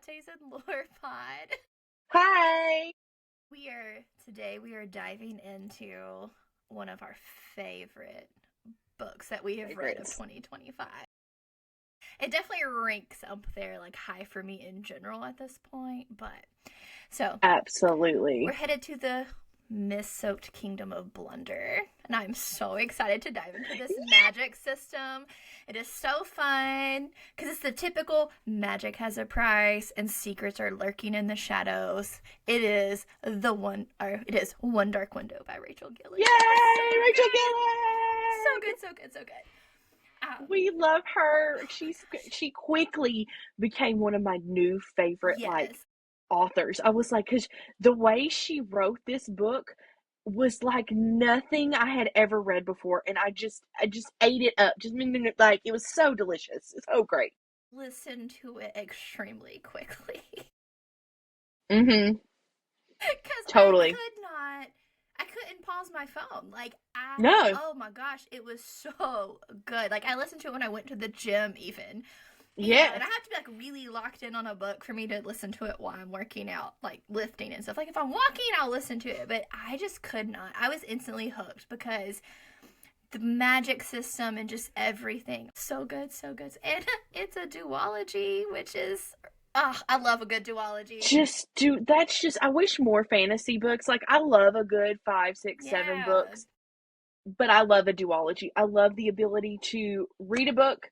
Wednesdays in Lore Pod. Hi. Today we are diving into one of our favorite books that we have read of 2025. It definitely ranks up there like high for me in general at this point, but so Absolutely. we're headed to the mist-soaked kingdom of Blunder, and I'm so excited to dive into this magic system. It is so fun because it's the typical magic has a price and secrets are lurking in the shadows. It is One Dark Window by Rachel Gillig. Yay, so Rachel good. Gillig! So good. We love her. She quickly became one of my new favorite authors. I was like, because the way she wrote this book was like nothing I had ever read before, and I just ate it up. Like it was so delicious, so great. Listen to it extremely quickly. Mm-hmm. Because Totally. I couldn't pause my phone. No. Oh my gosh, it was so good. Like I listened to it when I went to the gym even. Yeah. And I have to be like really locked in on a book for me to listen to it while I'm working out, like lifting and stuff. Like if I'm walking, I'll listen to it, but I just could not. I was instantly hooked because the magic system and just everything. So good. And it's a duology, which is I love a good duology. I wish more fantasy books. Like I love a good 5, 6, 7 books, but I love a duology. I love the ability to read a book,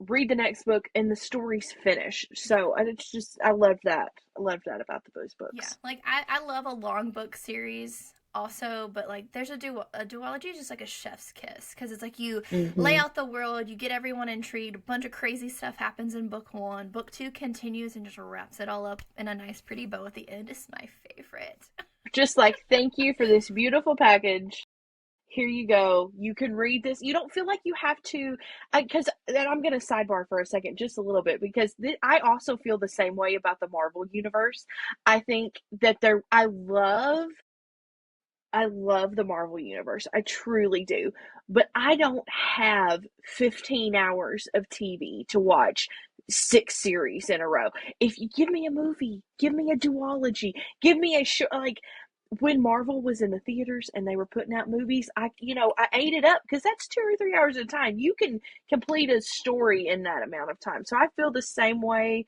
read the next book, and the story's finished. So I love that. I love that about those books. Yeah, like I love a long book series also, but like there's a duology is just like a chef's kiss because it's like you lay out the world, you get everyone intrigued, a bunch of crazy stuff happens in book 1, book 2 continues and just wraps it all up in a nice pretty bow at the end. Is my favorite. Just like thank you for this beautiful package. Here you go. You can read this. You don't feel like you have to, because I'm going to sidebar for a second, just a little bit, because I also feel the same way about the Marvel universe. I think that I love the Marvel universe. I truly do. But I don't have 15 hours of TV to watch 6 series in a row. If you give me a movie, give me a duology, give me a show, like when Marvel was in the theaters and they were putting out movies, I ate it up because that's 2 or 3 hours at a time. You can complete a story in that amount of time. So I feel the same way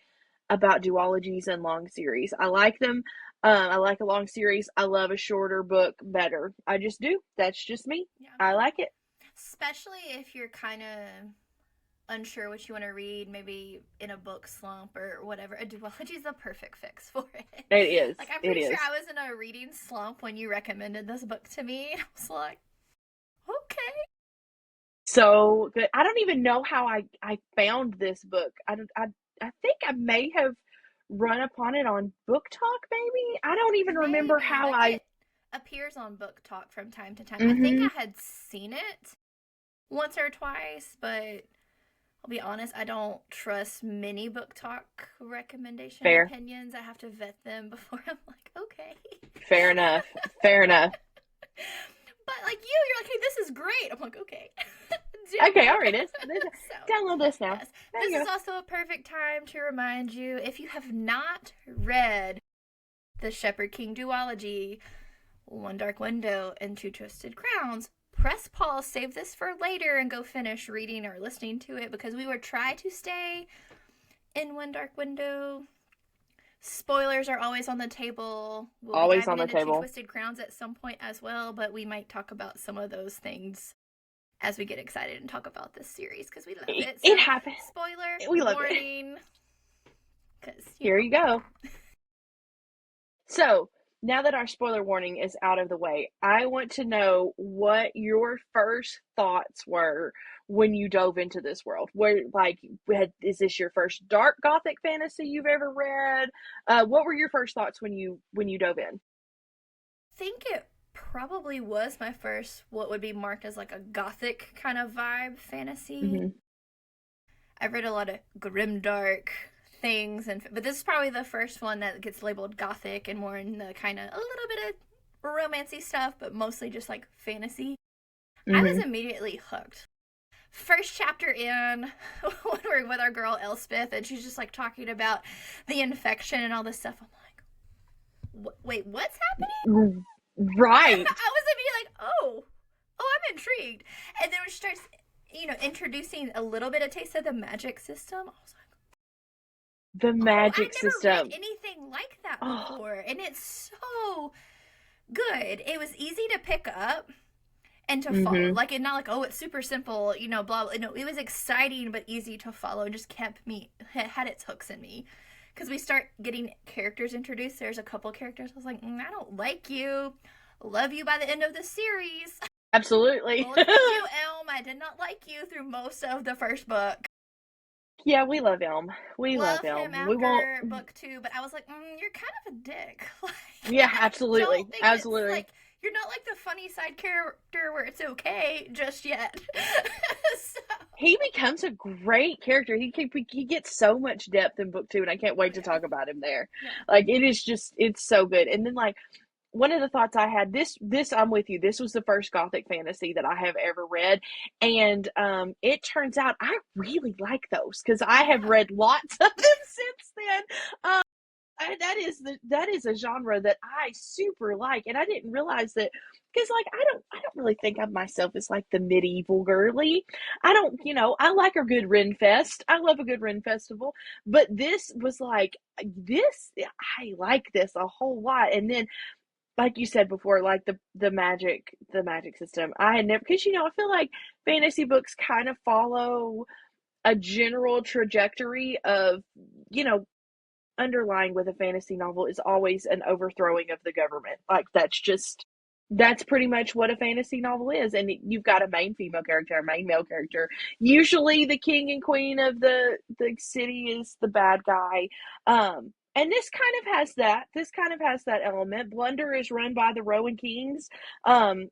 about duologies and long series. I like them. I like a long series. I love a shorter book better. I just do. That's just me. Yeah. I like it. Especially if you're kind of unsure what you want to read, maybe in a book slump or whatever. A duology is the perfect fix for it. It is. Like I'm pretty sure I was in a reading slump when you recommended this book to me. I was like, okay. So good. I don't even know how I found this book. I think I may have run upon it on Book Talk, maybe. I don't even remember how it appears on Book Talk from time to time. I think I had seen it once or twice, but I'll be honest, I don't trust many Book Talk recommendation opinions. I have to vet them before I'm like, okay. Fair enough. But like you're like, hey, this is great. I'm like, okay. Okay, I'll read it. Download this now. Yes. This is also a perfect time to remind you, if you have not read the Shepherd King duology, One Dark Window and Two Twisted Crowns, press pause, save this for later, and go finish reading or listening to it, because we would try to stay in One Dark Window. Spoilers are always on the table. We'll always on the table. Two Twisted Crowns at some point as well, but we might talk about some of those things as we get excited and talk about this series because we love it. So, it happens. Spoiler we love warning. Here you go. So now that our spoiler warning is out of the way, I want to know what your first thoughts were when you dove into this world. Is this your first dark gothic fantasy you've ever read? What were your first thoughts when you dove in? I think it probably was my first, what would be marked as like a gothic kind of vibe fantasy. I've read a lot of grimdark things, but this is probably the first one that gets labeled gothic and more in the kind of a little bit of romancy stuff, but mostly just like fantasy. I was immediately hooked. first chapter in, when we're with our girl Elspeth, and she's just like talking about the infection and all this stuff. I'm like, wait, what's happening? Right. I was immediately like, oh, I'm intrigued. And then when she starts, introducing a little bit of taste of the magic system, I was like, The oh, magic I've never read system. anything like that Oh, before. And it's so good. It was easy to pick up and to follow. mm-hmm. Like, it's not like, oh, it's super simple, blah, blah. No, it was exciting but easy to follow. It just kept me, had its hooks in me. Because we start getting characters introduced. There's a couple characters. I was like, I don't like you. Love you by the end of the series. Absolutely. Only because you, Elm. I did not like you through most of the first book. Yeah, we love Elm. We love Love him Elm. We won't. after book 2, but I was like, you're kind of a dick. Like, Yeah, I absolutely. don't think it's Absolutely. like, you're not like the funny side character where it's okay just yet. So, He becomes a great character. He gets so much depth in book 2, and I can't wait to yeah. talk about him there. Yeah. Like, it is just, it's so good. And then, like, one of the thoughts I had, this I'm with you. This was the first gothic fantasy that I have ever read, and it turns out I really like those because I have Yeah. read lots of them since then. That is a genre that I super like, and I didn't realize that because like I don't really think of myself as like the medieval girly. I don't, I like a good Ren Fest. I love a good Ren festival, but this was like this. I like this a whole lot, and then like you said before, like the magic system. I had never because I feel like fantasy books kind of follow a general trajectory of you know underlying with a fantasy novel is always an overthrowing of the government. Like that's pretty much what a fantasy novel is. And you've got a main female character, a main male character. Usually the king and queen of the city is the bad guy. And this kind of has that. This kind of has that element. Blunder is run by the Rowan Kings. Um,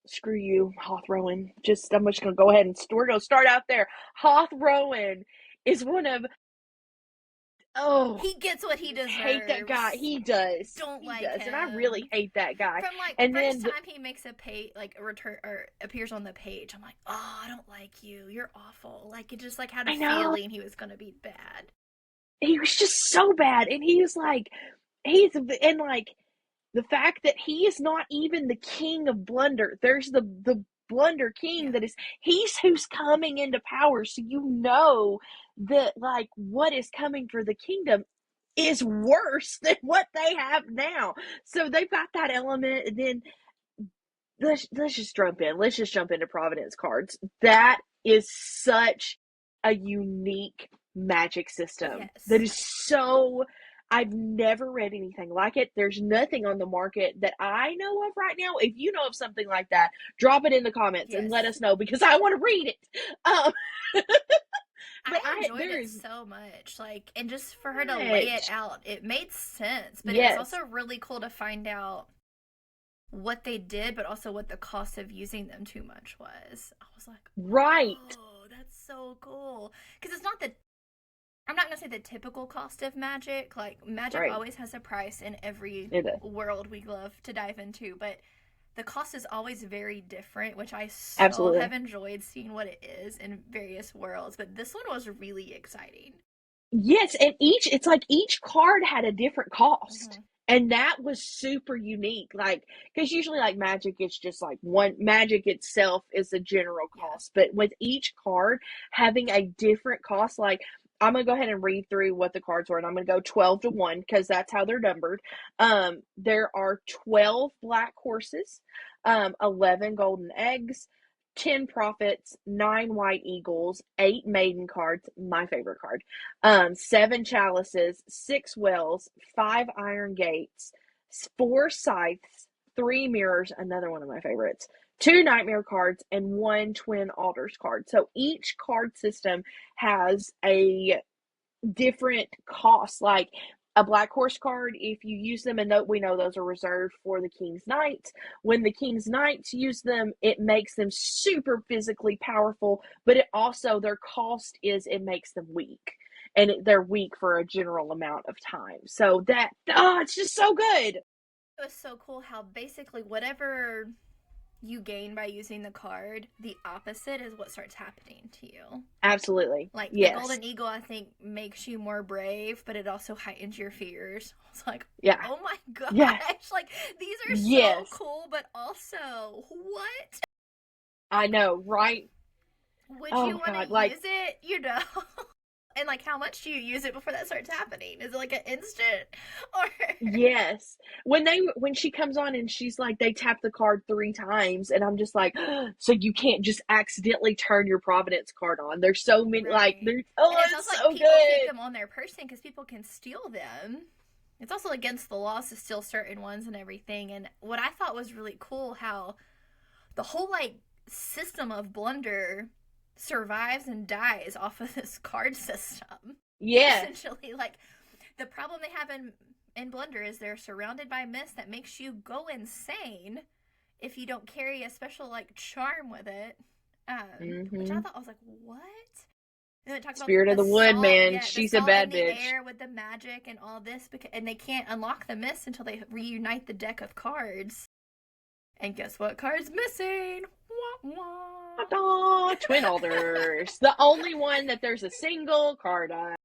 Screw you, Hoth Rowan. I'm just gonna go ahead and we're gonna start out there. Hoth Rowan is one of oh He gets what he hate that guy. deserves. He does. Don't He like does. And I really him. hate that guy. From like And first then time he makes a page, like a return or appears on the page, I'm like, oh, I don't like you. You're awful. Like it just like had a I know feeling he was gonna be bad. he was just so bad. And he was like and like the fact that he is not even the king of Blunder. There's the Blunder king Yeah. that is he's who's coming into power. So that like what is coming for the kingdom is worse than what they have now. So they've got that element, and then let's just jump in. Let's just jump into Providence cards. That is such a unique magic system. That Yes. is so I've never read anything like it. There's nothing on the market that I know of right now. If you know of something like that, drop it in the comments and let Yes. us know because I want to read it. But I enjoyed there it is so much. Like, and just for her to lay it much. out, it made sense. But it was Yes. also really cool to find out what they did, but also what the cost of using them too much was. I was like, Right. oh, that's so cool. Because it's not the, I'm not going to say the typical cost of magic. Like, magic Right. always has a price in every It is. world we love to dive into. But the cost is always very different, which I so Absolutely. have enjoyed seeing what it is in various worlds. But this one was really exciting. Yes, and it's like each card had a different cost. Mm-hmm. And that was super unique. Like, because usually, like magic, it's just like one magic itself is a general Yeah. cost. But with each card having a different cost, like, I'm going to go ahead and read through what the cards were, and I'm going to go 12 to 1 because that's how they're numbered. There are 12 black horses, 11 golden eggs, 10 prophets, 9 white eagles, 8 maiden cards, my favorite card, 7 chalices, 6 wells, 5 iron gates, 4 scythes, 3 mirrors, another one of my favorites, 2 nightmare cards, and 1 twin altars card. So each card system has a different cost. Like a black horse card, if you use them, and we know those are reserved for the King's Knights. When the King's Knights use them, it makes them super physically powerful, but it also, their cost is it makes them weak. And they're weak for a general amount of time. So it's just so good. It was so cool how basically whatever you gain by using the card, the opposite is what starts happening to you. Absolutely. Like, the Yes. Golden Eagle, I think, makes you more brave, but it also heightens your fears. It's like, Yeah. oh my gosh. Yeah. Like, these are Yes. so cool, but also, what? I know, right? Would Oh, you want God, to like, use it? You know? And, like, how much do you use it before that starts happening? Is it, like, an instant? Or... yes. When she comes on and she's like, they tap the card 3 times, and I'm just like, so you can't just accidentally turn your Providence card on. There's so many, like, Right. there's, And it's it's also so like people keep good. them on their person because people can steal them. It's also against the laws to steal certain ones and everything. And what I thought was really cool, how the whole, like, system of Blunder survives and dies off of this card system. Yeah. Essentially, like, the problem they have in Blunder is they're surrounded by mist that makes you go insane if you don't carry a special, like, charm with it. Which I thought, I was like, what? And then it talks Spirit about of the wood, man. the She's a salt bad in the bitch. air with the magic and all this, and they can't unlock the mist until they reunite the deck of cards. And guess what card's missing? Wah, wah. Ta-da! Twin Alders. The only one that there's a single card on.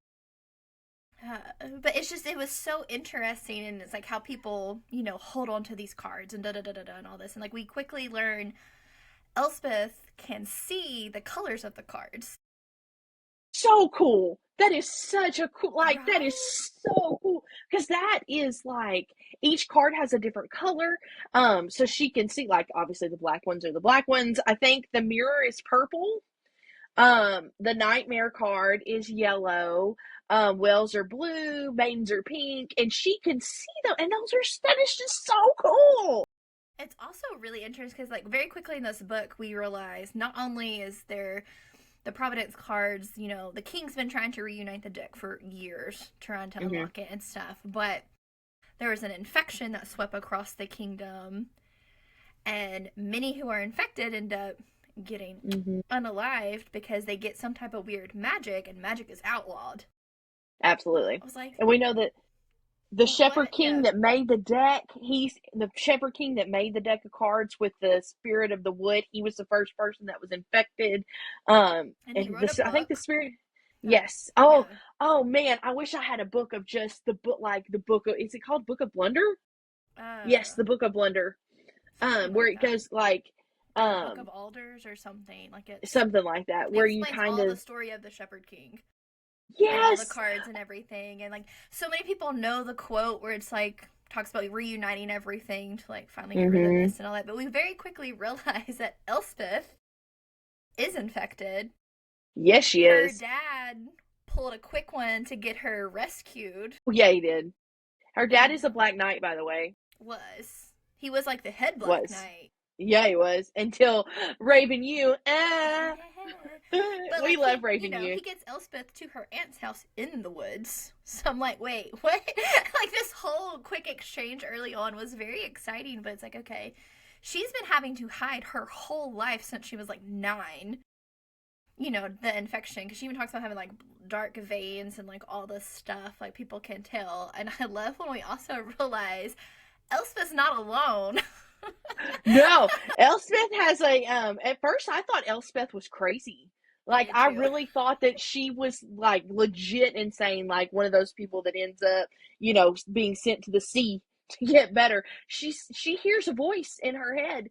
But it's just, it was so interesting, and it's like how people, you know, hold on to these cards and da-da-da-da-da and all this. And, like, we quickly learn Elspeth can see the colors of the cards. So cool. That is such a cool, like, Right? that is so cool. Because that is, like, each card has a different color. So she can see, like, obviously the black ones are the black ones. I think the mirror is purple. The Nightmare card is yellow. Wells are blue, Maidens are pink, and she can see them, and that is just so cool. It's also really interesting because, like, very quickly in this book, we realize not only is there the Providence cards, you know, the King's been trying to reunite the deck for years, trying to unlock it and stuff, but there was an infection that swept across the kingdom, and many who are infected end up getting unalived because they get some type of weird magic, and magic is outlawed. Absolutely. I was like, And we know that the Shepherd King Yeah. that made the deck, he's the Shepherd King that made the deck of cards with the Spirit of the Wood. He was the first person that was infected. And he wrote a I think the book. Spirit. that- Yes. Oh, yeah. oh man, I wish I had a book of just the book, like the book of. Is it called Book of Blunder? Yes, the Book of Blunder. Something Where like it that. goes like, Book of Alders or something like it. something like that, where you explains kind all of. the story of the Shepherd King. And all the Yes. cards and everything, and, like, so many people know the quote where it's like talks about reuniting everything to, like, finally get rid of this and all that, but we very quickly realize that Elspeth is infected. Yes, she is. Her dad pulled a quick one to get her rescued. Yeah, he did. Her dad is a Black Knight, by the way. He was like the head Black Was. Knight. Yeah, he was. Until Raven you. But, We like, love Raven you. He gets Elspeth to her aunt's house in the woods. So I'm like, wait, what? Like, this whole quick exchange early on was very exciting, but it's like, okay, she's been having to hide her whole life since she was, like, 9. You know, the infection, because she even talks about having, like, dark veins and, like, all this stuff, like, people can tell. And I love when we also realize Elspeth's not alone. No, Elspeth has a at first I thought Elspeth was crazy. Like, I really thought that she was, like, legit insane, like one of those people that ends up, you know, being sent to the sea to get better. She hears a voice in her head,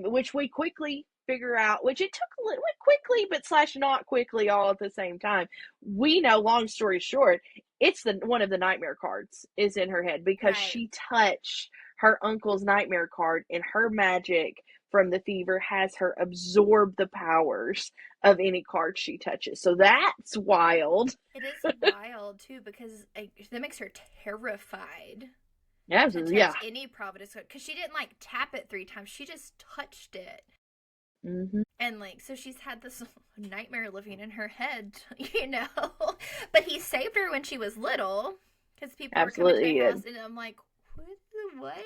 which we quickly figure out, which it took a little quickly, but / not quickly, all at the same time. We know, long story short, it's one of the nightmare cards is in her head because she touched her uncle's nightmare card, and her magic from the fever has her absorb the powers of any card she touches. So that's wild. It is wild, too, because that makes her terrified. Yeah, to touch any Providence card. Because she didn't, like, tap it 3 times. She just touched it. And, like, so she's had this nightmare living in her head, you know? But he saved her when she was little. Because people were coming to her house, and I'm like, what?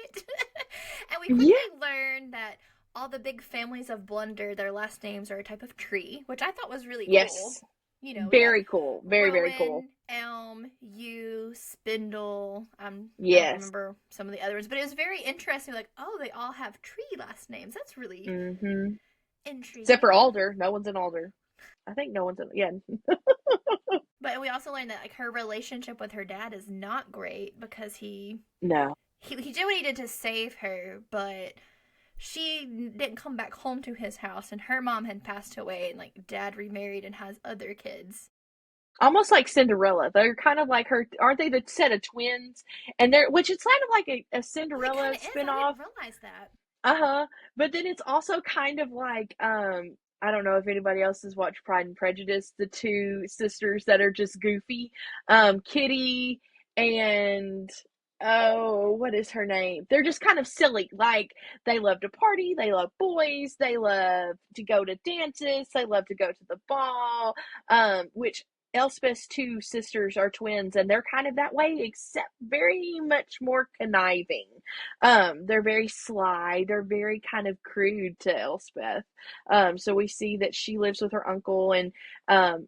And we quickly learned that all the big families of Blunder, their last names are a type of tree, which I thought was really cool. You know, very cool. Very, very cool. Elm, Yew, Spindle. I don't Yes. remember some of the other ones, but it was very interesting. Like, oh, they all have tree last names. That's really Mm-hmm. Except for intriguing. Alder. No one's an Alder. I think no one's in, yeah. But we also learned that like her relationship with her dad is not great because No. he did what he did to save her, but she didn't come back home to his house, and her mom had passed away, and like dad remarried and has other kids. Almost like Cinderella. They're kind of like her, aren't they the set of twins? And they're, which it's kind of like a Oh, it kind Cinderella of is. I spinoff. didn't realize that. Uh-huh. But then it's also kind of like, I don't know if anybody else has watched Pride and Prejudice, the two sisters that are just goofy. Kitty and oh, what is her name? They're just kind of silly. Like they love to party, they love boys, they love to go to dances, they love to go to the ball. Which Elspeth's two sisters are twins and they're kind of that way, except very much more conniving. They're very sly. They're very kind of crude to Elspeth. So we see that she lives with her uncle and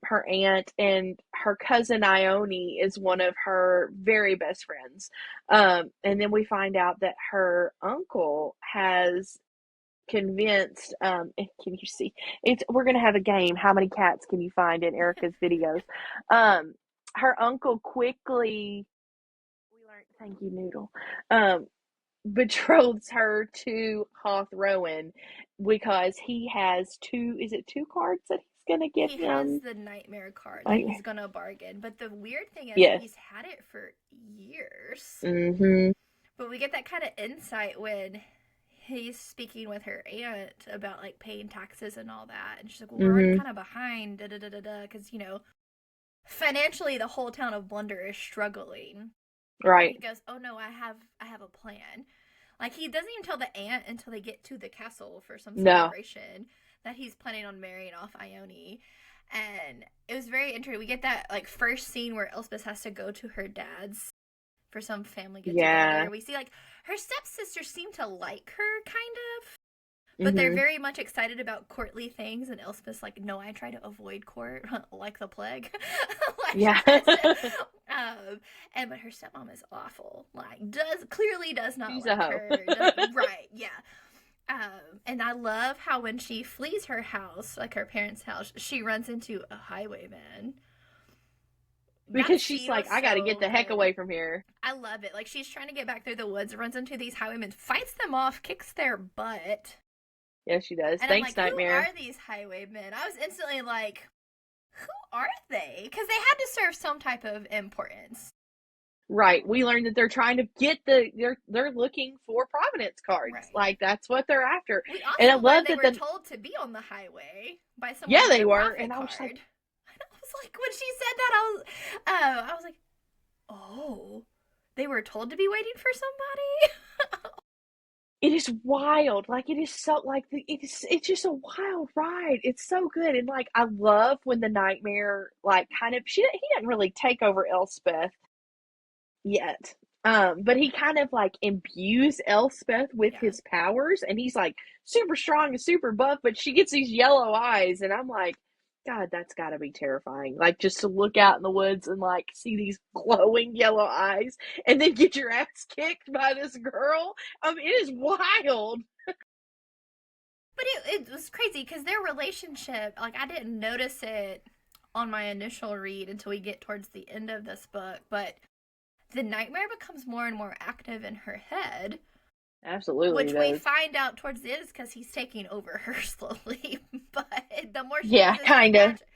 her aunt, and her cousin Ione is one of her very best friends. And then we find out that her uncle has convinced can you see it's we're gonna have a game, how many cats can you find in Erica's videos. Her uncle quickly, we learned, thank you Noodle, um betroths her to Hoth Rowan because he has two, is it two cards that he's gonna get He has him? the nightmare card that Like, he's gonna bargain, but the weird thing is yes. he's had it for years. Mm-hmm. But we get that kind of insight when he's speaking with her aunt about like paying taxes and all that, and she's like, "Well, we're already Mm-hmm. kind of behind, da da da da da," because financially the whole town of Blunder is struggling. And he Right. goes, "Oh no, I have a plan." Like he doesn't even tell the aunt until they get to the castle for some No. celebration that he's planning on marrying off Ione. And it was very interesting. We get that like first scene where Elspeth has to go to her dad's for some family get Yeah. together. We see like her stepsisters seem to like her kind of, but they're Mm-hmm. very much excited about courtly things, and Elspeth's like, no, I try to avoid court like the plague. Like Yeah. and but her stepmom is awful. Like clearly does not She's a like hoe. her. Right, yeah. And I love how when she flees her house, like her parents' house, she runs into a highwayman. That Because she's scene like, was I gotta get so the heck good. away from here. I love it. Like she's trying to get back through the woods, runs into these highwaymen, fights them off, kicks their butt. Yeah, she does. And I'm Thanks, like, who are Nightmare. these highwaymen? I was instantly like, who are they? Because they had to serve some type of importance. Right. We learned that they're trying to get they're looking for Providence cards. Right. Like that's what they're after. We And I also love learned they that were the told to be on the highway by yeah, someone with they a were. profit And I was card. like, And I was like, when she said that, I was like, oh, they were told to be waiting for somebody. it is wild. Like it is so like it's just a wild ride. It's so good. And like I love when the Nightmare like kind of he didn't really take over Elspeth yet. But he kind of like imbues Elspeth with Yeah. his powers, and he's like super strong and super buff, but she gets these yellow eyes, and I'm like, God, that's gotta be terrifying. Like just to look out in the woods and like see these glowing yellow eyes and then get your ass kicked by this girl. It is wild. But it was crazy because their relationship, like, I didn't notice it on my initial read until we get towards the end of this book, but the nightmare becomes more and more active in her head, Absolutely which we does. find out towards the end is because he's taking over her slowly. But the more she Yeah, uses his kinda. magic,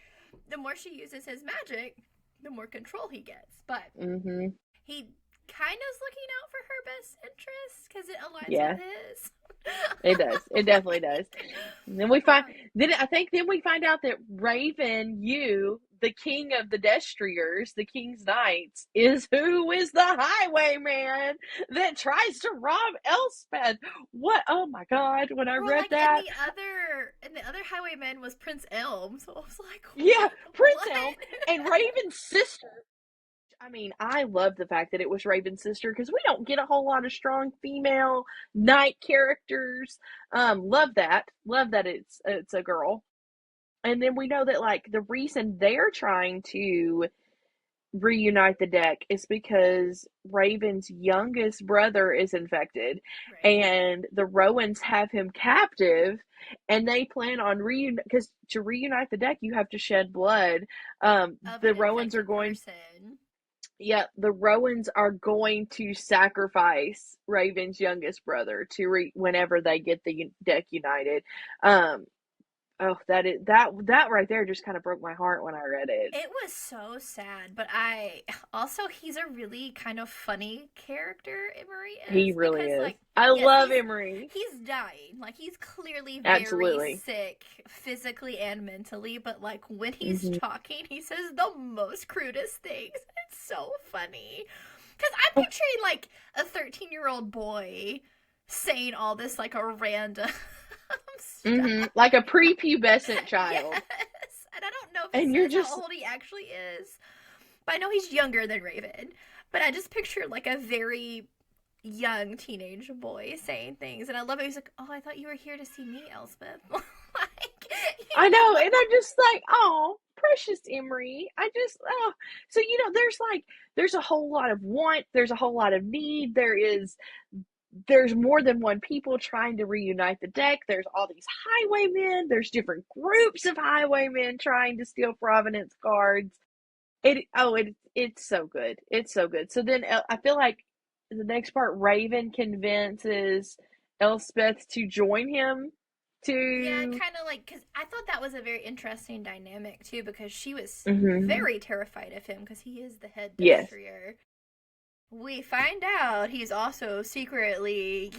the more she uses his magic, the more control he gets. But Mm-hmm. he kind of is looking out for her best interests because it aligns Yeah. with his. It does. It definitely does. And then we find Um, then we find out that Raven, you, the king of the Destriers, the king's knights, is who is the highwayman that tries to rob Elspeth. What? Oh my God! When I Well, read like that, in the other highwayman was Prince Elm, so I was like, yeah, Prince what? Elm and Raven's sister. I mean, I love the fact that it was Raven's sister because we don't get a whole lot of strong female knight characters. Love that. Love that it's a girl. And then we know that like the reason they're trying to reunite the deck is because Raven's youngest brother is infected, Right. and the Rowans have him captive, and they plan on because to reunite the deck, you have to shed blood. Of The an Rowans are infected going. person. Yeah, the Rowans are going to sacrifice Raven's youngest brother whenever they get the deck united. Um, oh, that right there just kind of broke my heart when I read it. It was so sad, but he's a really kind of funny character, Emery He is, really because is. like I yes, love Emery. he's dying. Like he's clearly very Absolutely. sick physically and mentally, but like when he's Hmm. talking, he says the most crudest things. It's so funny. Cuz I'm picturing like a 13-year-old boy saying all this like a random stuff. Like a prepubescent child. Yes. And I don't know if it And you're says how just, old he actually is. But I know he's younger than Raven. But I just picture like a very young teenage boy saying things. And I love it. He's like, oh, I thought you were here to see me, Elspeth. Like, I know, and I'm just like, oh, precious Emery. Oh. So, there's a whole lot of want, there's a whole lot of need. There's more than one people trying to reunite the deck. There's all these highwaymen. There's different groups of highwaymen trying to steal Providence cards. It's so good. It's so good. So then I feel like the next part, Raven convinces Elspeth to join him yeah, to. kind of like, because I thought that was a very interesting dynamic too, because she was Hmm. very terrified of him because he is the head Yes. destroyer. We find out he's also secretly,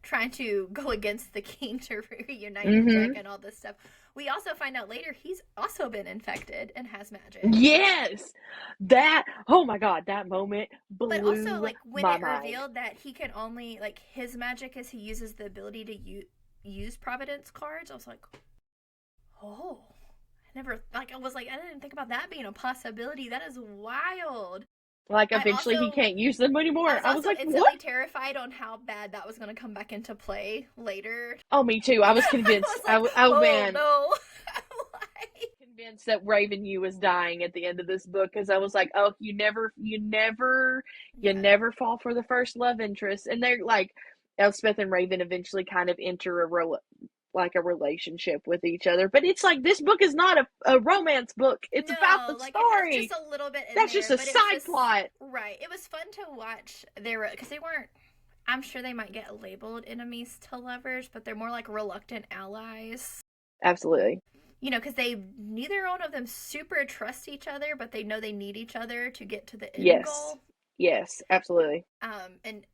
trying to go against the king to reunite the deck Hmm. and all this stuff. We also find out later he's also been infected and has magic. Yes. Oh my God, that moment But also, blew like, when my it mind. revealed that he can only, like, his magic is he uses the ability to use Providence cards, I was like, oh. I was like, I didn't think about that being a possibility. That is wild. Like, I eventually he also can't use them I anymore. was I was also like, what? instantly terrified on how bad that was going to come back into play later. Oh, me too. I was I convinced. was like, Oh oh man, no. Like, convinced that Raven you was dying at the end of this book because I was like, oh, you yeah. never fall for the first love interest, and they're like, Elspeth and Raven eventually kind of enter a relationship with each other. But it's like this book is not a romance book. It's about the No, like it has just story. a little bit in That's just there, a but it was side just plot. right. It was fun to watch because they weren't. I'm sure they might get labeled enemies to lovers, but they're more like reluctant allies. Absolutely. Because they neither one of them super trust each other, but they know they need each other to get to the end Yes. goal. Yes. Absolutely. And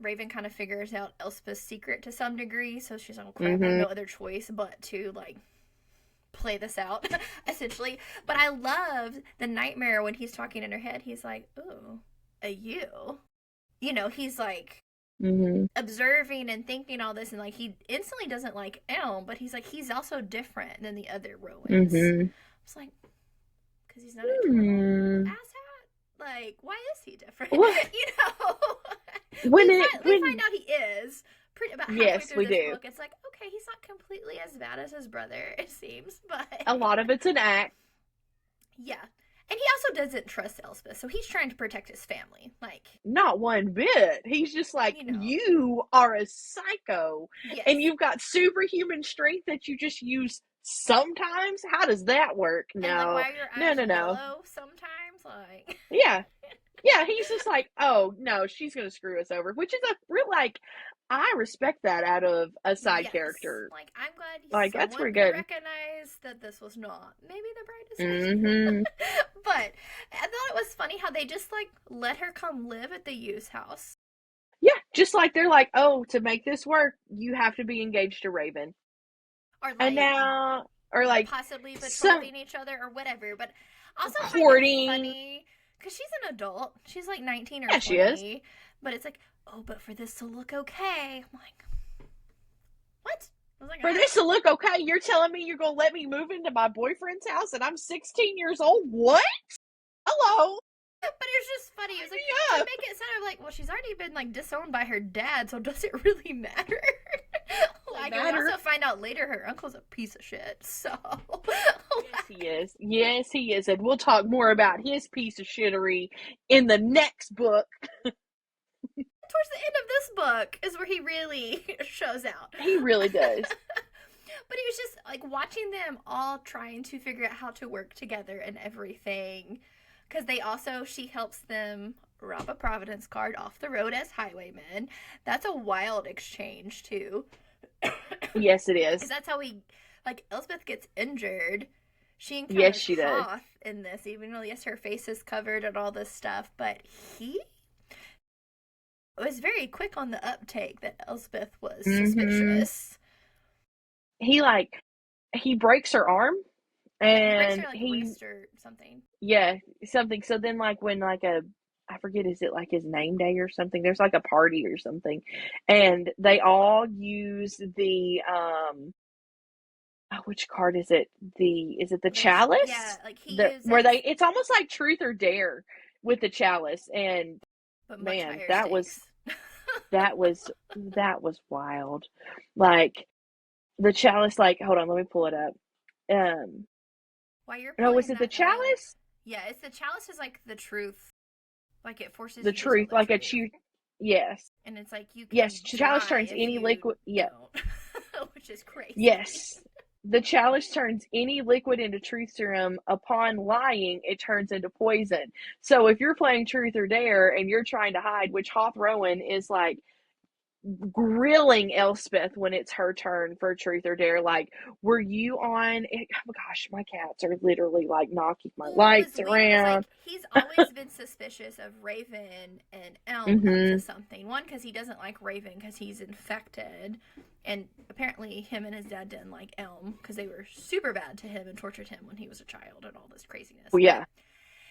Raven kind of figures out Elspeth's secret to some degree, so she's like, "Oh crap, I have Mm-hmm. no other choice but to like play this out, essentially." But I love the nightmare when he's talking in her head. He's like, "Ooh, a you," He's like Mm-hmm. observing and thinking all this, and like he instantly doesn't like Elm, but he's like he's also different than the other Rowans. Mm-hmm. It's like because he's not a total Hmm. asshat. Like, why is he different? What? We When it find when out he is pretty about halfway Yes, through we this do. book. It's like okay, he's not completely as bad as his brother, it seems, but A lot of it's an act. yeah. And he also doesn't trust Elspeth, so he's trying to protect his family. Like, Not one bit. He's just like, you know, you are a psycho. yes. And you've got superhuman strength that you just use sometimes? How does that work? And like, No. why are your No, eyes no, no. yellow sometimes? Like, Yeah. Yeah, he's just like, oh, no, she's going to screw us over. Which is a real, like, I respect that out of a side yes. character. Like, I'm glad Like, that's someone pretty could good. recognize that this was not maybe the brightest Mm-hmm. idea. But I thought it was funny how they just like let her come live at the Yu's house. Yeah, just like they're like, oh, to make this work, you have to be engaged to Raven. Or And like now, or like, possibly some betrothing each other or whatever. But I also find it courting. funny because she's an adult. She's like 19 or Yeah, 20. she is. But it's like, oh, but for this to look okay. I'm like, what? I was like, For this to look okay, you're telling me you're going to let me move into my boyfriend's house and I'm 16 years old? What? Hello? but it's just funny. It was like Yeah. to make it sound like, well, she's already been like disowned by her dad, so does it really matter? Like, and we also find out later her uncle's a piece of shit. So Yes, he is. Yes, he is. And we'll talk more about his piece of shittery in the next book. Towards the end of this book is where he really shows out. He really does. But it was just like watching them all trying to figure out how to work together and everything. Because she helps them rob a Providence card off the road as highwaymen. That's a wild exchange, too. Yes, it is. Because that's how Elspeth gets injured. She encounters Hoth in this, even though, yes, her face is covered and all this stuff. But he was very quick on the uptake that Elspeth was suspicious. He breaks her arm, and he breaks her, wrist or something. Yeah, something. So then, when I forget, is it his name day or something? There's a party or something, and they all use the which card is it? Is it the chalice? Yeah, it's almost like truth or dare with the chalice, and but man, that was wild. Like the chalice, hold on, let me pull it up. While you're was it the chalice? Yeah, it's the chalice is the truth. It forces the truth, a truth. Yes. And it's you can chalice turns any liquid. Yeah. Which is crazy. Yes. The chalice turns any liquid into truth serum. Upon lying, it turns into poison. So if you're playing truth or dare and you're trying to hide, which Hoth Rowan is grilling Elspeth when it's her turn for truth or dare, were you on it? Oh gosh, my cats are literally knocking my lights around. He's always been suspicious of Raven and Elm up to something. One, because he doesn't like Raven because he's infected, and apparently him and his dad didn't like Elm because they were super bad to him and tortured him when he was a child and all this craziness. Well, yeah.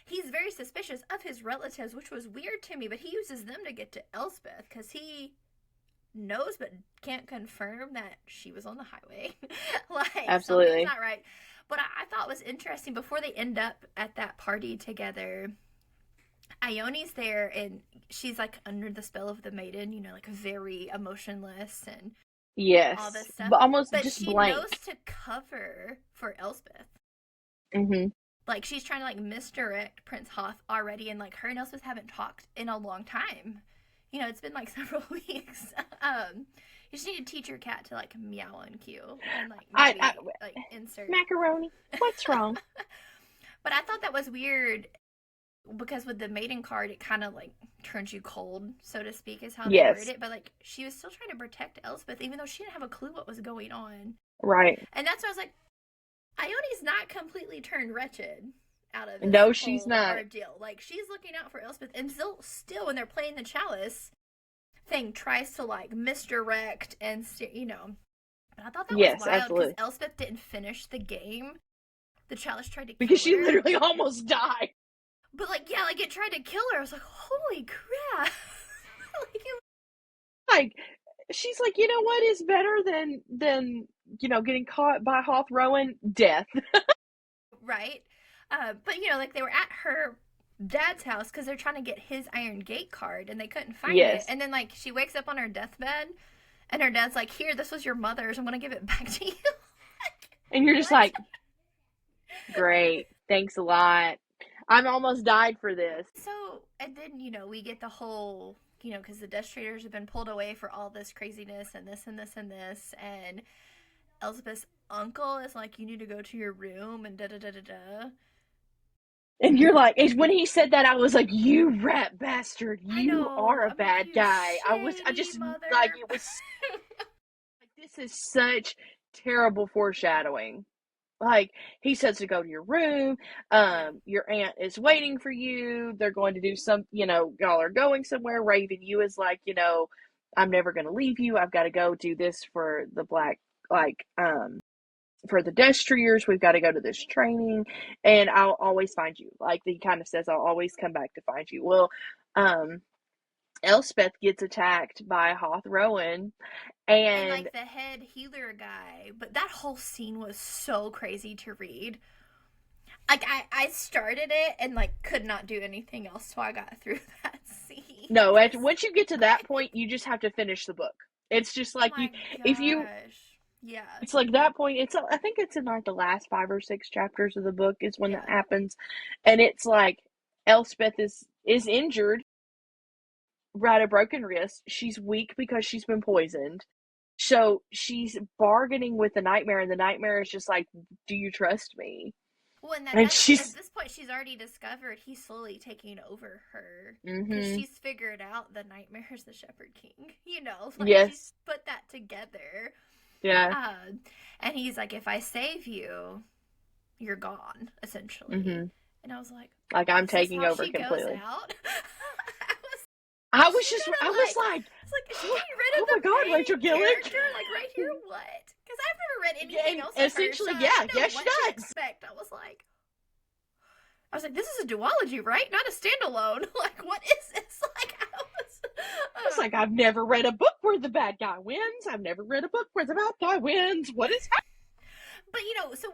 He's very suspicious of his relatives, which was weird to me, but he uses them to get to Elspeth because he knows but can't confirm that she was on the highway. Absolutely. Something's not right. But I thought was interesting, before they end up at that party together, Ione's there and she's under the spell of the maiden, very emotionless and yes, all this stuff. But just blank. She knows to cover for Elspeth. Mm-hmm. She's trying to misdirect Prince Hoth already, and her and Elspeth haven't talked in a long time. It's been several weeks. You just need to teach your cat to meow on cue and maybe insert macaroni. What's wrong? But I thought that was weird because with the maiden card, it kind of turns you cold, so to speak, is how they word it. But she was still trying to protect Elspeth, even though she didn't have a clue what was going on. Right. And that's why I was Ione's not completely turned wretched out of this. No, she's not. Ordeal. She's looking out for Elspeth, and still when they're playing the chalice thing, tries to misdirect and But I thought that was wild because Elspeth didn't finish the game. The chalice tried to kill her. Because she literally almost died. But it tried to kill her. I was holy crap. She's you know what is better than getting caught by Hoth Rowan? Death. Right. But they were at her dad's house because they're trying to get his Iron Gate card and they couldn't find it. And then she wakes up on her deathbed and her dad's here, this was your mother's, I'm gonna give it back to you. And you're just great, thanks a lot, I'm almost died for this. So, and then we get the whole because the Death Traders have been pulled away for all this craziness and this and this and this, and Elspeth's uncle is you need to go to your room and da-da-da-da-da. And you're when he said that, I was you rat bastard, you are a bad guy. I just mother. It was this is such terrible foreshadowing. He says to go to your room, your aunt is waiting for you, they're going to do some, y'all are going somewhere. Raven, you is I'm never going to leave you, I've got to go do this for the black, for the Destriers, we've got to go to this training, and I'll always find you. He kind of says, I'll always come back to find you. Well, Elspeth gets attacked by Hoth Rowan, and the head healer guy. But that whole scene was so crazy to read. I started it and could not do anything else till I got through that scene. No, once you get to that point, you just have to finish the book. It's just Oh like my if you, gosh. Yeah. it's like that point. I think it's in like the last 5 or 6 chapters of the book is when that Yeah. happens, and it's like Elspeth is injured, right, a broken wrist. She's weak because she's been poisoned. So she's bargaining with the nightmare, and the nightmare is just like, "Do you trust me?" Well, and And at she's, this point, she's already discovered he's slowly taking over her because mm-hmm, she's figured out the nightmare's the Shepherd King. Like she's yes, put that together. yeah, And he's like, if I save you, you're gone, essentially. mm-hmm. And I was like, Like I'm is this taking how over she goes completely. out? I was She just, I gonna was like, is she getting rid "Oh of my the God, Rachel main Gillig!" character? Like right here, what? Because I've never read Yeah, anything and else of hers, so essentially, I yeah, didn't know yes, she what to does. expect. I was like, this is a duology, right? Not a standalone. Like, what is this? Like, It's like I've never read a book where the bad guy wins. I've never read a book where the bad guy wins. What is But so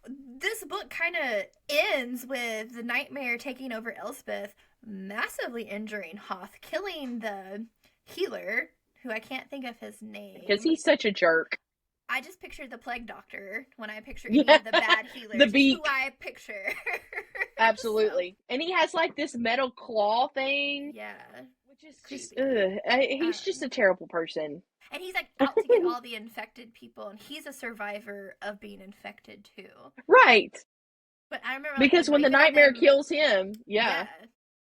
this book kind of ends with the nightmare taking over Elspeth, massively injuring Hoth, killing the healer, who I can't think of his because name. he's such a jerk. I just pictured the plague doctor when I picture any Yeah, of the bad the healers. Is who beak, I picture. So absolutely. And he has like this metal claw thing, yeah, which is just, creepy. he's just a Um, terrible person. and he's like out to get all the infected people, and he's a survivor of being infected too. Right. But I remember like Because when when the Raven and nightmare them, kills him, yeah. yeah.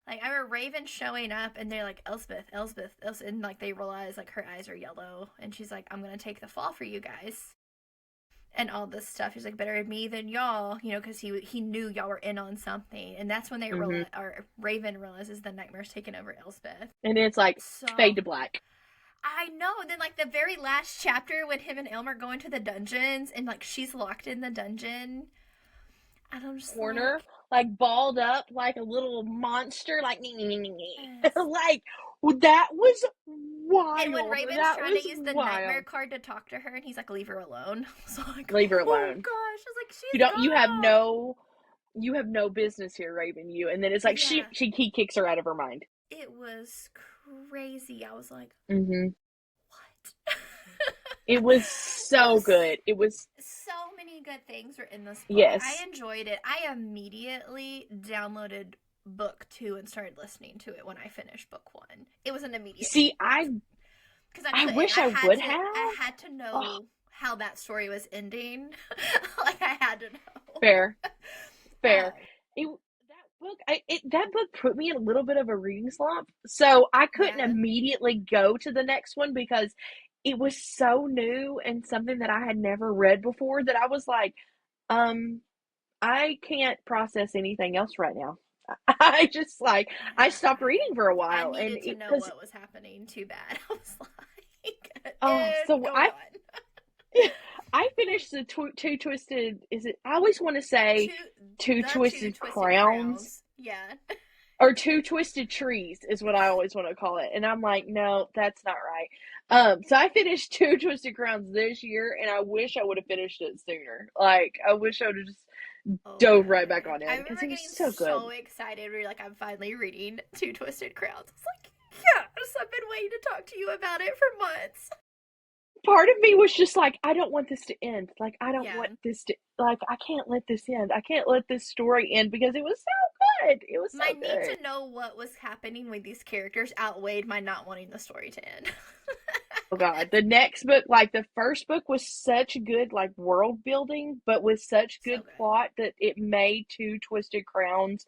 Like I remember Raven showing up, and they're like Elspeth, Elspeth, Elspeth, and like they realize like her eyes are yellow, and she's like, "I'm gonna take the fall for you guys," and all this stuff. He's like, "Better me than y'all," because he knew y'all were in on something, and that's when they Hmm. realize, or Raven realizes the nightmare's taken over Elspeth. And it's like fade So to black. I know. And then like the very last chapter when him and Elmer go into the dungeons, and like she's locked in the dungeon, and I'm just Corner, like, like balled up like a little monster, like yes. like that was And when wild. Raven's That trying to was use the nightmare wild. card to talk to her, and he's like, "Leave her alone." I was like, Leave her "Oh alone. gosh!" I was like, You "She's don't. gone." You have no business here, Raven. You. And then it's like Yeah, he kicks her out of her mind. it was crazy. I was like, Hmm. "What?" It was It so was good. It was, so many good things were in this book. I yes. enjoyed it. I immediately downloaded book 2 and started listening to it when I finished book 1. It was an immediate See, change because I I couldn't. wish I would I have. had to Oh, know how that story was ending. Like I had to know. fair, fair. Um, That book put me in a little bit of a reading slump, so I couldn't yeah, immediately go to the next one because it was so new and something that I had never read before that I was like, um, I can't process anything else right now. I just like I yeah. stopped reading for a I while, and needed to know because what was happening. Too bad. I was like, oh, so go I on. I finished the two twisted. Is it? I always want to say Two, two the two twisted twisted crowns crowns. Yeah. or two twisted trees is what I always want to call it. And I'm like, no, that's not right. So I finished two twisted crowns this year, and I wish I would have finished it sooner. Like I wish I would have just Oh dove right back god. on I in because remember it was getting so good. so excited. We were like, I'm finally reading Two Twisted Crowns. It's like, yes, I've been waiting to talk to you about it for months. Part of me was just like, I don't want this to end. Like I don't Yeah. want this to like I can't let this end. I can't let this story end because it was so good. It was My so need good. to know what was happening with these characters outweighed my not wanting the story to end. Oh God, the next book, like the first book was such good like world building, but with such So good good. plot that it made Two Twisted Crowns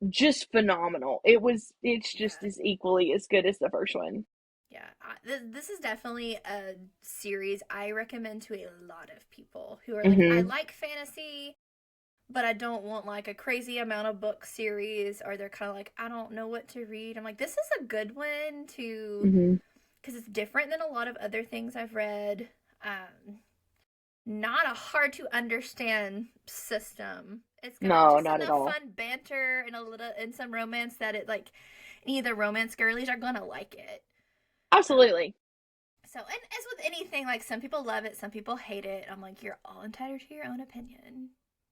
just phenomenal. It's just Yeah. as equally as good as the first one. Yeah. This is definitely a series I recommend to a lot of people who are like, I Mhm. like fantasy, but I don't want like a crazy amount of book series, or they're kind of like, I don't know what to read. I'm like, this is a good one to, Mhm. because it's different than a lot of other things I've read. Not a hard to understand system. It's got No, just not at enough all. fun banter and a little and some romance that it like any of the romance girlies are gonna like it. Um, Absolutely. so and as with anything, like some people love it, some people hate it. I'm like, you're all entitled to your own opinion.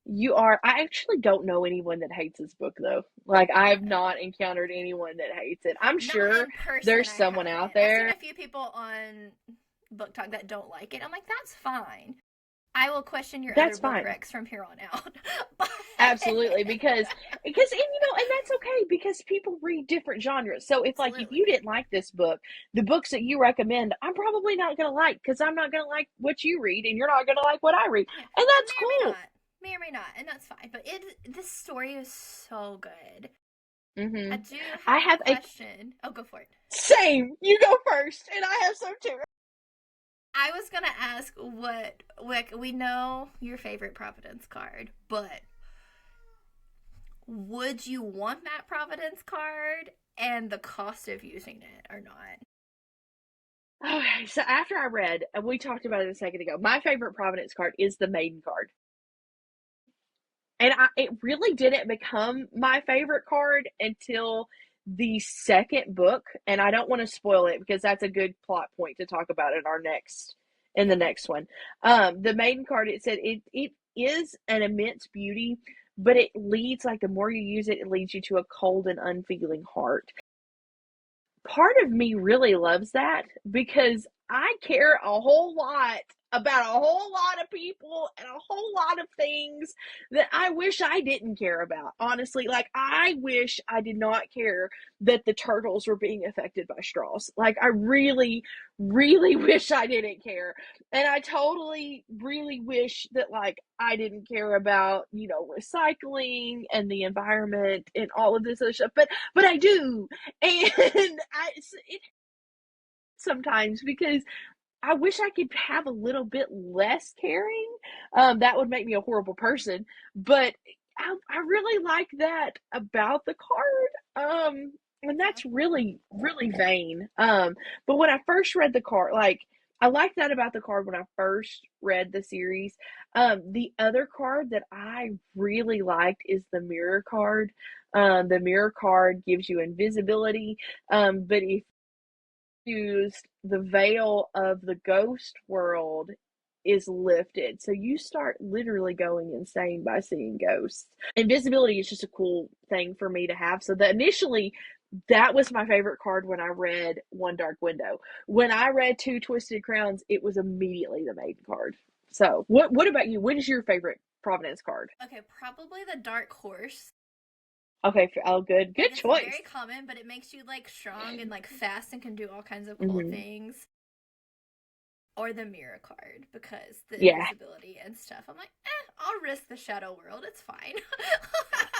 You are. I actually don't know anyone that hates this book though. Like I've Yeah. not encountered anyone that hates it. I'm Not sure in person, there's I someone out haven't. I've seen there. a few people on Book Talk that don't like it. I'm like, that's fine. I will question your other That's book fine. recs from here on out. But Absolutely, because and that's okay because people read different genres. So if like if you absolutely. didn't like this book, the books that you recommend, I'm probably not gonna like because I'm not gonna like what you read, and you're not gonna like what I read, Yeah, and and that's may or may cool. not, and that's fine. But this story is so good. I Hmm. do I have a have a question. Oh, go for it. same. You go first, and I have some too. I was gonna ask what, like, we know your favorite Providence card, but would you want that Providence card and the cost of using it or not? Okay, so after I read, and we talked about it a second ago, my favorite Providence card is the Maiden card. And it really didn't become my favorite card until the second book. And I don't want to spoil it because that's a good plot point to talk about in the Okay. next one. The Maiden card, it said it is an immense beauty, but it leads, like, the more you use it, it leads you to a cold and unfeeling heart. Part of me really loves that because I care a whole lot about a whole lot of people and a whole lot of things that I wish I didn't care about. Honestly, like, I wish I did not care that the turtles were being affected by straws. Like, I really, really wish I didn't care. And I totally really wish that, like, I didn't care about, recycling and the environment and all of this other stuff. But I do. And it sometimes because I wish I could have a little bit less caring. That would make me a horrible person, but I really like that about the card. And Yeah. that's really, really vain. But when I first read the card, like, I like that about the card when I first read the series. The other card that I really liked is the mirror card. The mirror card gives you invisibility, but if used, the veil of the ghost world is lifted. So you start literally going insane by seeing ghosts. Invisibility is just a cool thing for me to have. So that initially, that was my favorite card when I read One Dark Window. When I read Two Twisted Crowns, it was immediately the maiden card. So what about you? What is your favorite Providence card? Okay, probably the Dark Horse. Okay, oh, Like, good it's very choice. common, but it makes you like strong and like fast and can do all kinds of cool Hmm. things. Or the mirror card because the Yeah. invisibility and stuff. I'm like, I'll risk the shadow world. It's fine.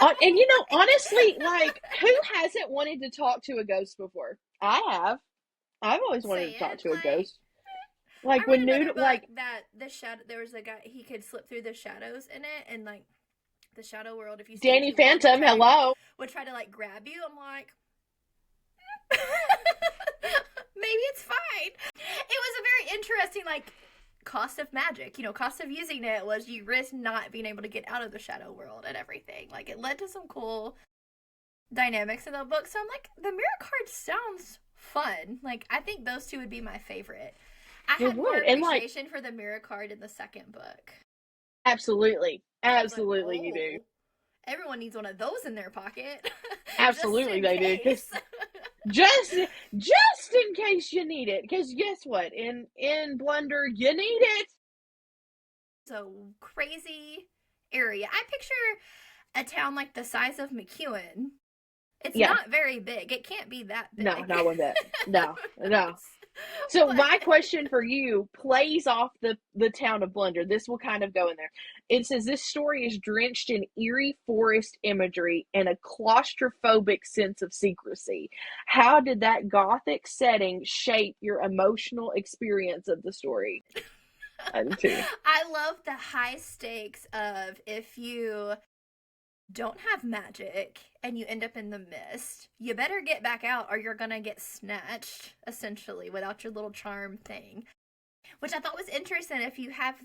And Like, honestly, like, who hasn't wanted to talk to a ghost before? I have. I've always wanted to saying talk to a like, ghost. I Like when read another Noodle, book like that the shadow there was a guy he could slip through the shadows in it, and like the shadow world, if you stayed Danny too long, would Phantom, try to hello. like grab you. I'm like, maybe it's fine. It was a very interesting like cost of magic. Cost of using it was you risk not being able to get out of the shadow world and everything. Like, it led to some cool dynamics in the book. So I'm like, the mirror card sounds fun. Like, I think those two would be my favorite. I It had more would. And like, appreciation for the mirror card in the second book. absolutely. I was like, Absolutely you do. oh, everyone needs one of those in their pocket, just Absolutely in they do. Because case. just in case you need it. Because guess what? In Blunder, you need it. So crazy area. I picture a town like the size of McEwen. It's Yeah. not very big. It can't be that No, big. not one bit. No, no. So But my question for you plays off the town of Blunder. This will kind of go in there. It says this story is drenched in eerie forest imagery and a claustrophobic sense of secrecy. How did that gothic setting shape your emotional experience of the story? I do too. I love the high stakes of if you don't have magic and you end up in the mist, you better get back out or you're gonna get snatched, essentially, without your little charm thing. Which I thought was interesting. If you have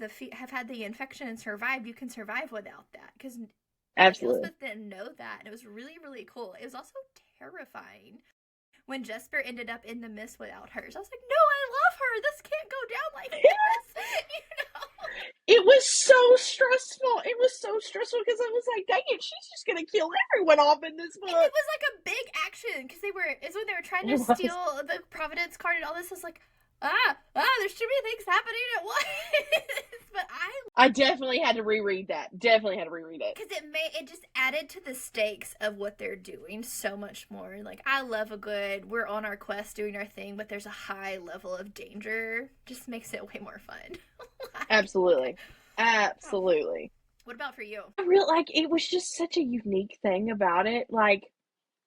had the infection and survived, you can survive without that. Because Absolutely. Elspeth didn't know that, and it was really, really cool. It was also terrifying when Jesper ended up in the mist without hers. I was like, no, I love her. This can't go down like this. It was so stressful. It was so stressful because I was like, dang it, she's just gonna kill everyone off in this And it book. was like a big action because it's when they were trying It to was. steal the Providence card and all this. I was like, there's too many things happening at once. But I definitely had to reread that. Definitely had to reread it. because it just added to the stakes of what they're doing so much more. Like, I love a good, we're on our quest doing our thing, but there's a high level of danger. Just makes it way more fun. Absolutely. Absolutely. What about for you? I really like it was just such a unique thing about it. Like,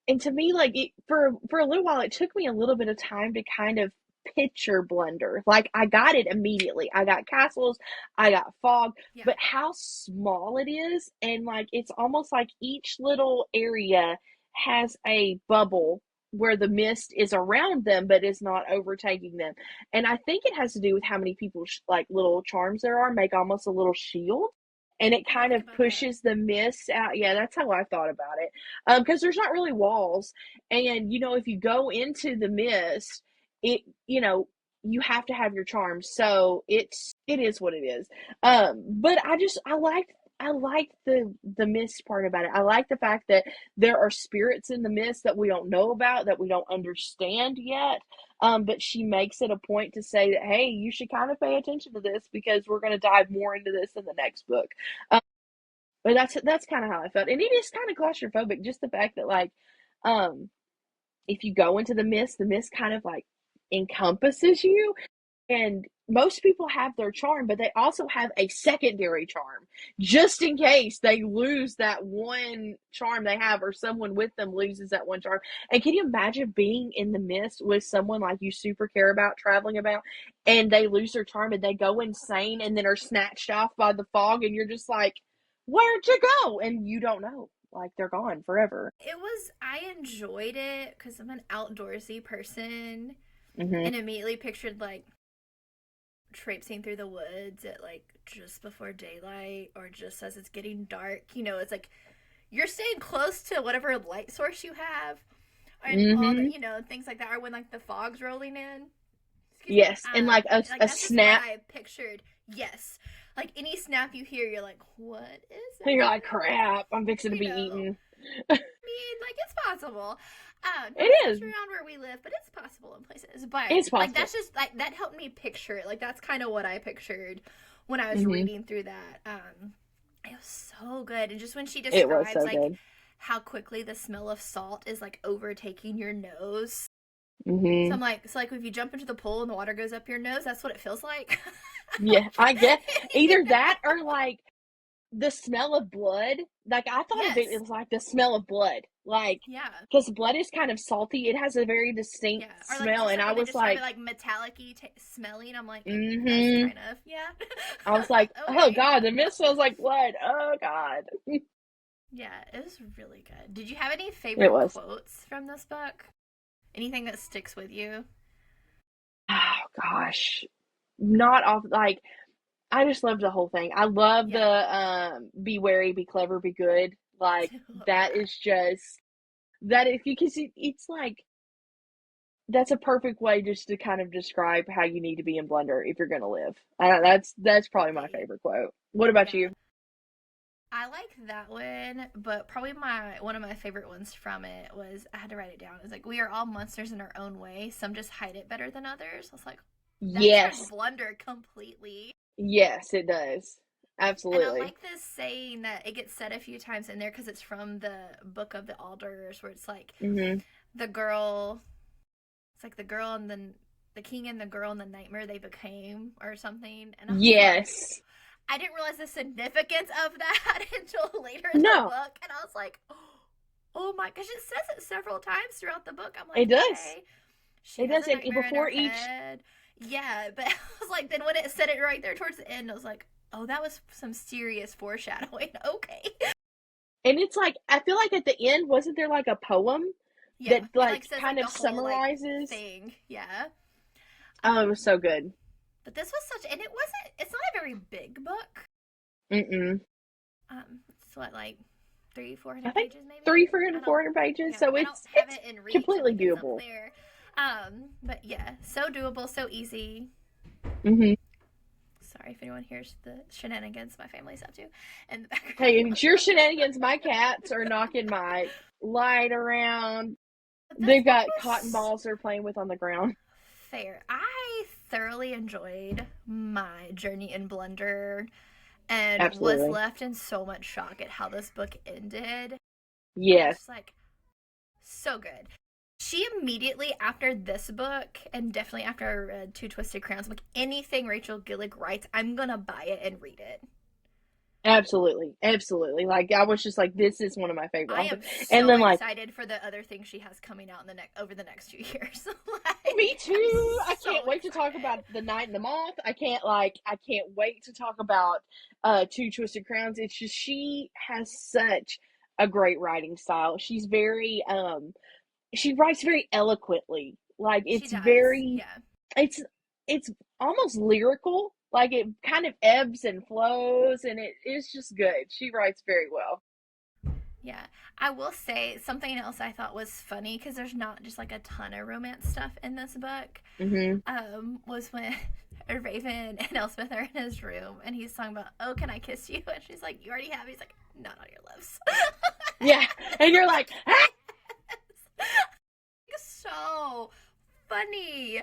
and to me, like it for a little while, it took me a little bit of time to kind of picture Blunder. Like I got it immediately. I got castles, I got fog, Yeah. but how small it is, and like it's almost like each little area has a bubble where the mist is around them but is not overtaking them. And I think it has to do with how many people like little charms there are make almost a little shield, and it I didn't kind think of about that. pushes the mist out. Yeah, that's how I thought about it. Because there's not really walls, and if you go into the mist, it you have to have your charms, so it is what it is. But I liked the mist part about it. I like the fact that there are spirits in the mist that we don't know about, that we don't understand yet. But she makes it a point to say that, hey, you should kind of pay attention to this because we're going to dive more into this in the next book. Um, but that's kind of how I felt, and it is kind of claustrophobic. Just the fact that like, um, if you go into the mist kind of like encompasses you. And most people have their charm, but they also have a secondary charm just in case they lose that one charm they have, or someone with them loses that one charm. And can you imagine being in the mist with someone like you super care about, traveling about, and they lose their charm and they go insane and then are snatched off by the fog, and you're just like, where'd you go? And you don't know. Like they're gone forever. I enjoyed it because I'm an outdoorsy person Mm-hmm. and immediately pictured like traipsing through the woods at like just before daylight or just as it's getting dark. It's like you're staying close to whatever light source you have and all the, Mm-hmm. things like that, or when like the fog's rolling in. Excuse me. Yes. And like a That's just what snap. I pictured. Yes. Like any snap you hear, you're like, what is And that? you're like, crap, I'm fixing to You be know. eaten. I mean, like it's possible. Not It so is. much around where we live, but it's possible in places. But It's like possible. that's just like that helped me picture it. Like that's kind of what I pictured when I was Hmm. reading through that. It was so good, and just when she It was describes so like good. how quickly the smell of salt is like overtaking your nose. So Hmm. I'm like, so like if you jump into the pool and the water goes up your nose, that's what it feels like. Yeah, I get either that or like the smell of blood. Like I thought of it Yes. as like the smell of blood. Like, Yeah. because blood is kind of salty. It has a very distinct Yeah. Or like smell. just And like I when they was describe it like, like metallic-y smelling, I'm like, it does hmm. kind of. Yeah. I was like, oh Okay. God, the mist smells like blood. Oh God. Yeah, it was really good. Did you have any It favorite was. quotes from this book? Anything that sticks with you? Oh gosh. Not off like I just loved the whole thing. I love Yeah. the be wary, be clever, be good. Like Love that that. is just that if you can see it's like that's a perfect way just to kind of describe how you need to be in Blunder if you're gonna live. That's probably my Really? favorite quote. What about Yeah. you? I like that one, but probably one of my favorite ones from it was I had to write it down. It was like we are all monsters in our own way. Some just hide it better than others. I was like, that says Yes. Blunder completely. Yes, it does. And I Absolutely. like this saying that it gets said a few times in there because it's from the Book of the Alders, where it's like Hmm. the girl, it's like the girl and then the king and the girl and the nightmare they became, or something. And I was like, Yes. I didn't realize the significance of that until later in the No, book, and I was like, oh my, because it says it several times throughout the book. I'm it like, does. okay, she It has does. a And nightmare in her before each head. Yeah, but I was like, then when it said it right there towards the end, I was like, oh, that was some serious foreshadowing. Okay. and it's like I feel like at the end wasn't there like a poem that Yeah, it like like says kind like the of whole like summarizes. thing. Yeah. Oh, it was Um, so good. but this was such, and it wasn't. It's not a very big book. Mm-mm. It's what like three, four I hundred think pages maybe. 300, I don't. 400 pages, Yeah, so I don't it's have it's it in reach. I'm completely like it's up doable. there. But yeah, so doable, so easy. Hmm. Sorry if anyone hears the shenanigans my family's up to in the Hey, background. if it's your shenanigans, my cats are knocking my light around. But this They've book got cotton was balls they're playing with on the ground. fair. I thoroughly enjoyed my journey in Blunder and was Absolutely. left in so much shock at how this book ended. I was Yes. just like, so good. She immediately after this book, and definitely after I read Two Twisted Crowns, I'm like, anything Rachel Gillig writes, I'm gonna buy it and read it. Absolutely. Absolutely. Like, I was just like, this is one of my favorite I authors. am And so then, like, excited for the other things she has coming out in the over the next few years. Like, me too. I I'm so can't wait to talk excited. about The Night and the Moth. I can't wait to talk about Two Twisted Crowns. It's just, she has such a great writing style. She writes very eloquently. Like, She does, yeah. it's almost lyrical. Like, it kind of ebbs and flows, and it's just good. She writes very well. Yeah, I will say something else I thought was funny because there's not just like a ton of romance stuff in this book. Hmm. Was when Raven and Elspeth are in his room and he's talking about, "Oh, can I kiss you?" And she's like, "You already have." He's like, "Not on your lips." Yeah, and you're like, ah! So funny,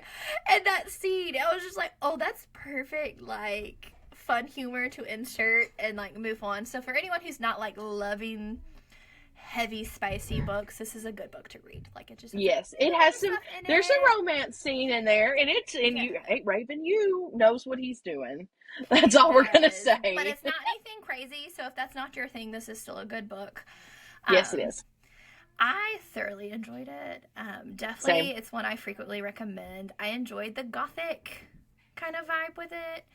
and that scene, I was just like, "Oh, that's perfect." Like fun humor to insert and like move on. So for anyone who's not like loving heavy, spicy books, this is a good book to read. Like it just has a Yes, it little bit has of some. stuff in There's it. a romance scene in there, and Yeah, you, hey, Raven, you knows what he's doing. That's he all we're gonna does, but say. it's not anything crazy. So if that's not your thing, this is still a good book. Yes, it Um, is. I thoroughly enjoyed it. Definitely, Same. it's one I frequently recommend. I enjoyed the gothic kind of vibe with it.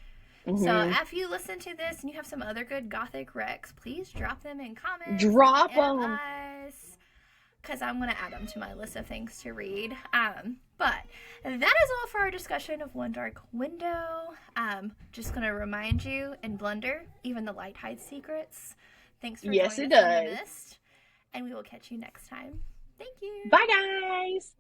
So Hmm. if you listen to this and you have some other good gothic recs, please drop them in comments, Drop DM them. us, because I'm going to add them to my list of things to read. But that is all for our discussion of One Dark Window. Just going to remind you, in Blunder, even the light hides secrets. Thanks for Yes, joining it us in the does. mist, and we will catch you next time. Thank you. Bye, guys.